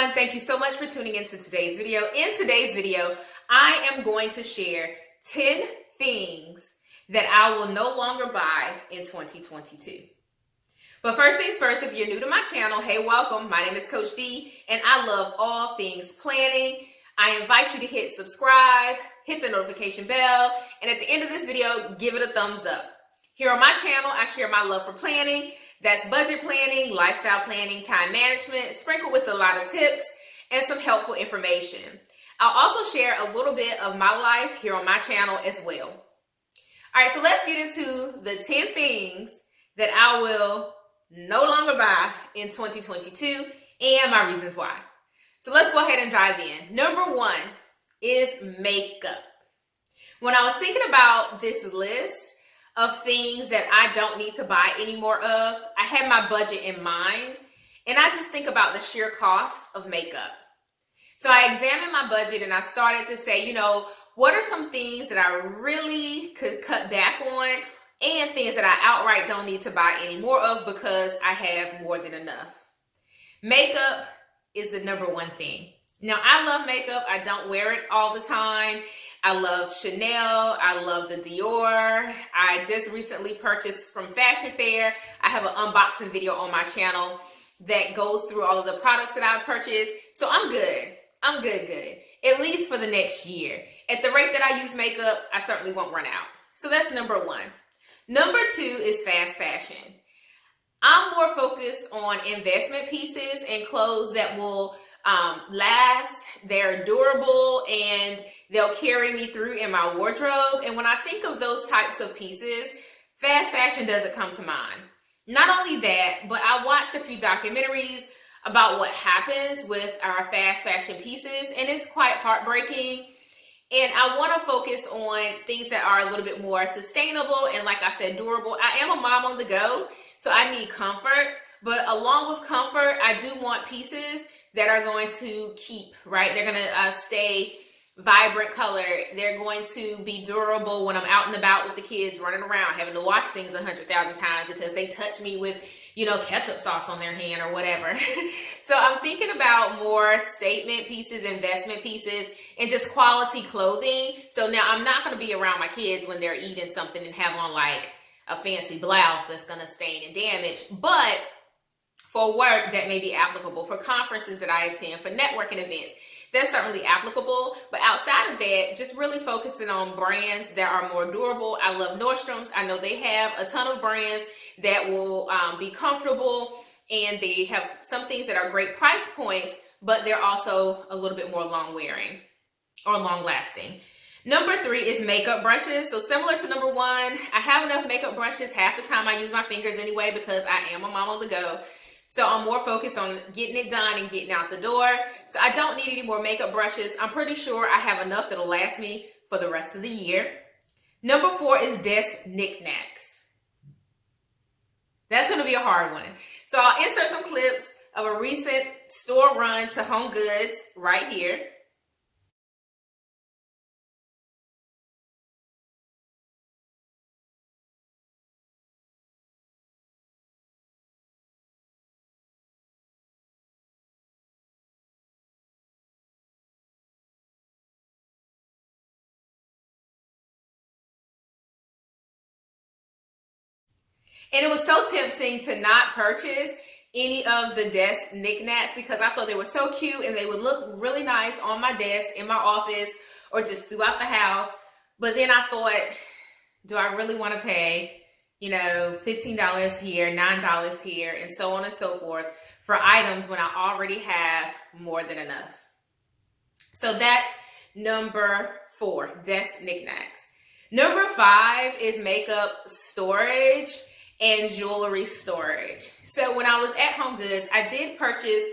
everyone. Thank you so much for tuning into today's video. In today's video, I am going to share 10 things that I will no longer buy in 2022. But first things first, if you're new to my channel, hey, welcome. My name is Coach D, and I love all things planning. I invite you to hit subscribe, hit the notification bell, and at the end of this video, give it a thumbs up. Here on my channel, I share my love for planning. That's budget planning, lifestyle planning, time management, sprinkled with a lot of tips and some helpful information. I'll also share a little bit of my life here on my channel as well. All right, so let's get into the 10 things that I will no longer buy in 2022 and my reasons why. So let's go ahead and dive in. Number one is makeup. When I was thinking about this list of things that I don't need to buy any more of, I had my budget in mind, and I just think about the sheer cost of makeup. So I examined my budget and I started to say, what are some things that I really could cut back on and things that I outright don't need to buy any more of because I have more than enough. Makeup is the number one thing. Now, I love makeup. I don't wear it all the time. I love Chanel. I love the Dior. I just recently purchased from Fashion Fair. I have an unboxing video on my channel that goes through all of the products that I've purchased. So I'm good. I'm good. At least for the next year. At the rate that I use makeup, I certainly won't run out. So that's number one. Number two is fast fashion. I'm more focused on investment pieces and clothes that will last, they're durable, and they'll carry me through in my wardrobe. And when I think of those types of pieces, fast fashion doesn't come to mind. Not only that, but I watched a few documentaries about what happens with our fast fashion pieces, and it's quite heartbreaking. And I want to focus on things that are a little bit more sustainable and, like I said, durable. I am a mom on the go, so I need comfort. But along with comfort, I do want pieces that are going to keep, right? They're going to stay vibrant color. They're going to be durable when I'm out and about with the kids running around, having to wash things 100,000 times because they touch me with, ketchup sauce on their hand or whatever. So I'm thinking about more statement pieces, investment pieces, and just quality clothing. So now I'm not going to be around my kids when they're eating something and have on like a fancy blouse that's going to stain and damage. But for work, that may be applicable. For conferences that I attend, for networking events, that's certainly applicable. But outside of that, just really focusing on brands that are more durable. I love Nordstrom's. I know they have a ton of brands that will be comfortable, and they have some things that are great price points, but they're also a little bit more long-wearing or long-lasting. Number three is makeup brushes. So similar to number one, I have enough makeup brushes. Half the time I use my fingers anyway because I am a mom on the go. So I'm more focused on getting it done and getting out the door. So I don't need any more makeup brushes. I'm pretty sure I have enough that'll last me for the rest of the year. Number four is desk knickknacks. That's going to be a hard one. So I'll insert some clips of a recent store run to Home Goods right here. And it was so tempting to not purchase any of the desk knickknacks because I thought they were so cute and they would look really nice on my desk, in my office, or just throughout the house. But then I thought, do I really want to pay, $15 here, $9 here, and so on and so forth for items when I already have more than enough? So that's number four, desk knickknacks. Number five is makeup storage and jewelry storage. So when I was at Home Goods, I did purchase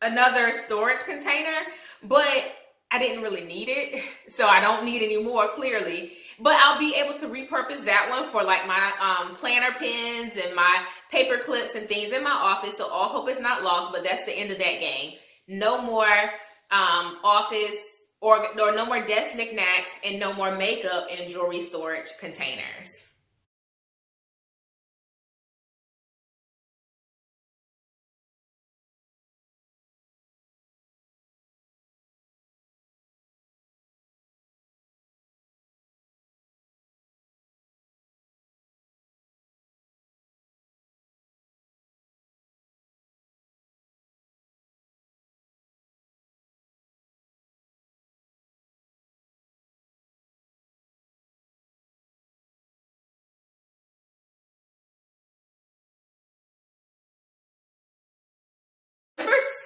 another storage container, but I didn't really need it. So I don't need any more, clearly. But I'll be able to repurpose that one for like my planner pins and my paper clips and things in my office. So all hope is not lost, but that's the end of that game. No more office or no more desk knickknacks and no more makeup and jewelry storage containers.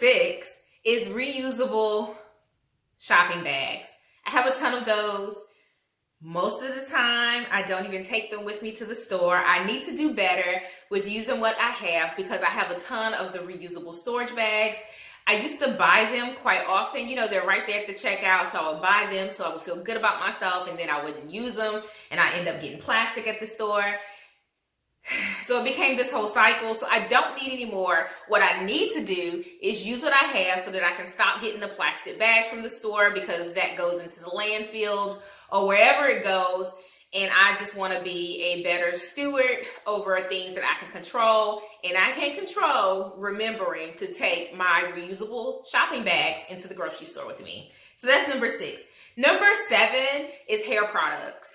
6 is reusable shopping bags. I have a ton of those. Most of the time, I don't even take them with me to the store. I need to do better with using what I have because I have a ton of the reusable storage bags. I used to buy them quite often. You know, they're right there at the checkout, so I would buy them so I would feel good about myself, and then I wouldn't use them, and I end up getting plastic at the store. So it became this whole cycle. So I don't need any more. What I need to do is use what I have so that I can stop getting the plastic bags from the store because that goes into the landfills or wherever it goes. And I just want to be a better steward over things that I can control. And I can control remembering to take my reusable shopping bags into the grocery store with me. So that's number 6. Number 7 is hair products.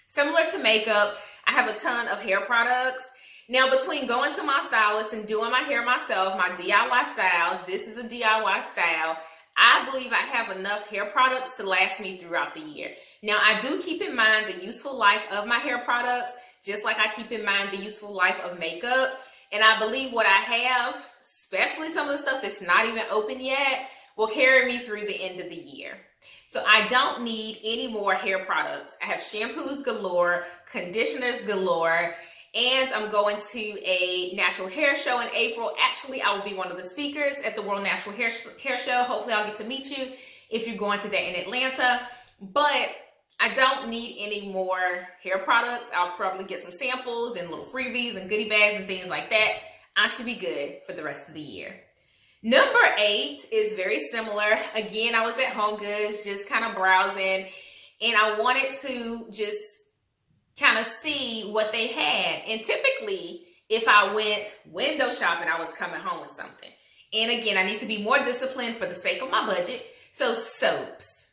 Similar to makeup, I have a ton of hair products. Now, between going to my stylist and doing my hair myself, my DIY styles, this is a DIY style, I believe I have enough hair products to last me throughout the year. Now, I do keep in mind the useful life of my hair products, just like I keep in mind the useful life of makeup. And I believe what I have, especially some of the stuff that's not even open yet, will carry me through the end of the year. So I don't need any more hair products. I have shampoos galore, conditioners galore, and I'm going to a natural hair show in April. Actually, I will be one of the speakers at the World Natural Hair Show. Hopefully I'll get to meet you if you're going to that in Atlanta. But I don't need any more hair products. I'll probably get some samples and little freebies and goodie bags and things like that. I should be good for the rest of the year. Number 8 is very similar. Again, I was at Home Goods just kind of browsing, and I wanted to just kind of see what they had. And typically, if I went window shopping, I was coming home with something. And again, I need to be more disciplined for the sake of my budget. So soaps.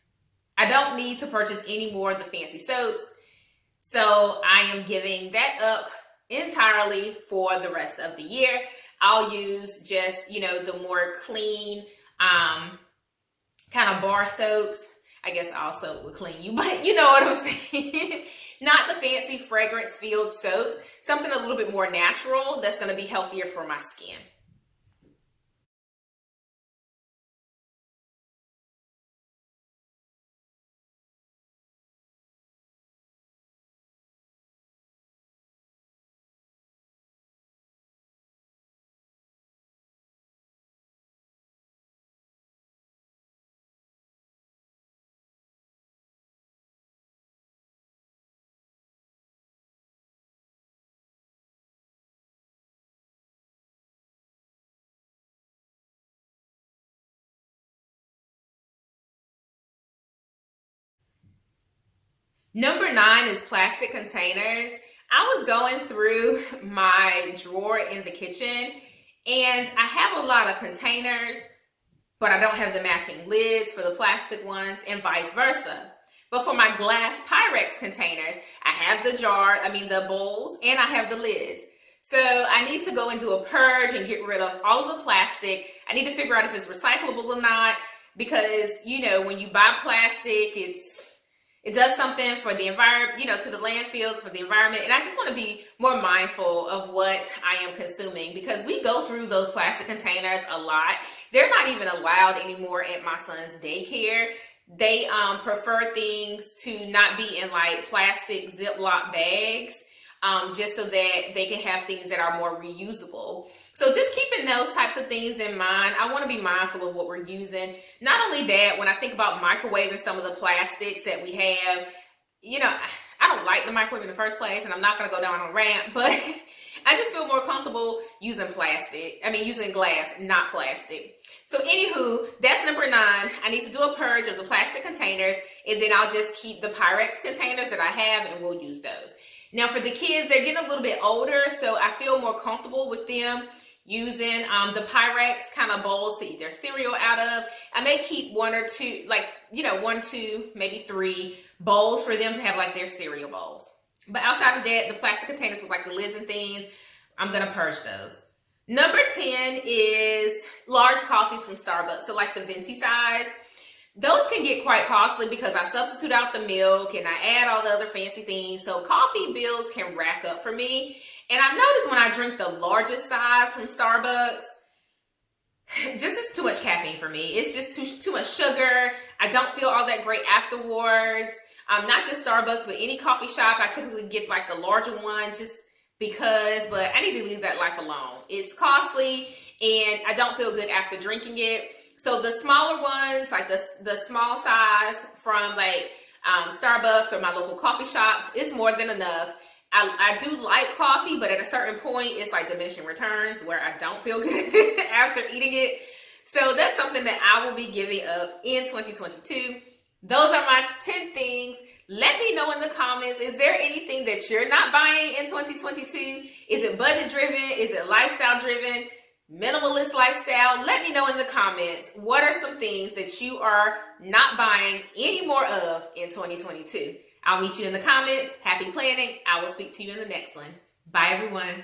I don't need to purchase any more of the fancy soaps. So I am giving that up entirely for the rest of the year. I'll use just, you know, the more clean kind of bar soaps. I guess all soap will clean you, but you know what I'm saying. Not the fancy fragrance-filled soaps. Something a little bit more natural that's going to be healthier for my skin. Number 9 is plastic containers. I was going through my drawer in the kitchen, and I have a lot of containers, but I don't have the matching lids for the plastic ones, and vice versa. But for my glass Pyrex containers, I have the bowls, and I have the lids. So I need to go and do a purge and get rid of all of the plastic. I need to figure out if it's recyclable or not, because, you know, when you buy plastic, it does something for the environment, you know, to the landfills, for the environment. And I just want to be more mindful of what I am consuming, because we go through those plastic containers a lot. They're not even allowed anymore at my son's daycare. They prefer things to not be in like plastic Ziploc bags, just so that they can have things that are more reusable. So just keeping those types of things in mind, I want to be mindful of what we're using. Not only that, when I think about microwaving some of the plastics that we have, you know, I don't like the microwave in the first place, and I'm not going to go down on a rant, but I just feel more comfortable using using glass, not plastic. So anywho, that's number 9. I need to do a purge of the plastic containers, and then I'll just keep the Pyrex containers that I have, and we'll use those. Now for the kids, they're getting a little bit older, so I feel more comfortable with them using the Pyrex kind of bowls to eat their cereal out of. I may keep 1 or 2, one, 2, maybe 3 bowls for them to have like their cereal bowls. But outside of that, the plastic containers with like the lids and things, I'm gonna purge those. Number 10 is large coffees from Starbucks, so like the venti size. Those can get quite costly because I substitute out the milk and I add all the other fancy things. So coffee bills can rack up for me. And I notice when I drink the largest size from Starbucks, just it's too much caffeine for me. It's just too much sugar. I don't feel all that great afterwards. Not just Starbucks, but any coffee shop. I typically get like the larger one just because, but I need to leave that life alone. It's costly and I don't feel good after drinking it. So the smaller ones, like the small size from like Starbucks or my local coffee shop, is more than enough. I do like coffee, but at a certain point, it's like diminishing returns where I don't feel good after eating it. So that's something that I will be giving up in 2022. Those are my 10 things. Let me know in the comments, is there anything that you're not buying in 2022? Is it budget driven? Is it lifestyle driven? Minimalist lifestyle? Let me know in the comments, what are some things that you are not buying any more of in 2022? I'll meet you in the comments. Happy planning. I will speak to you in the next one. Bye, everyone.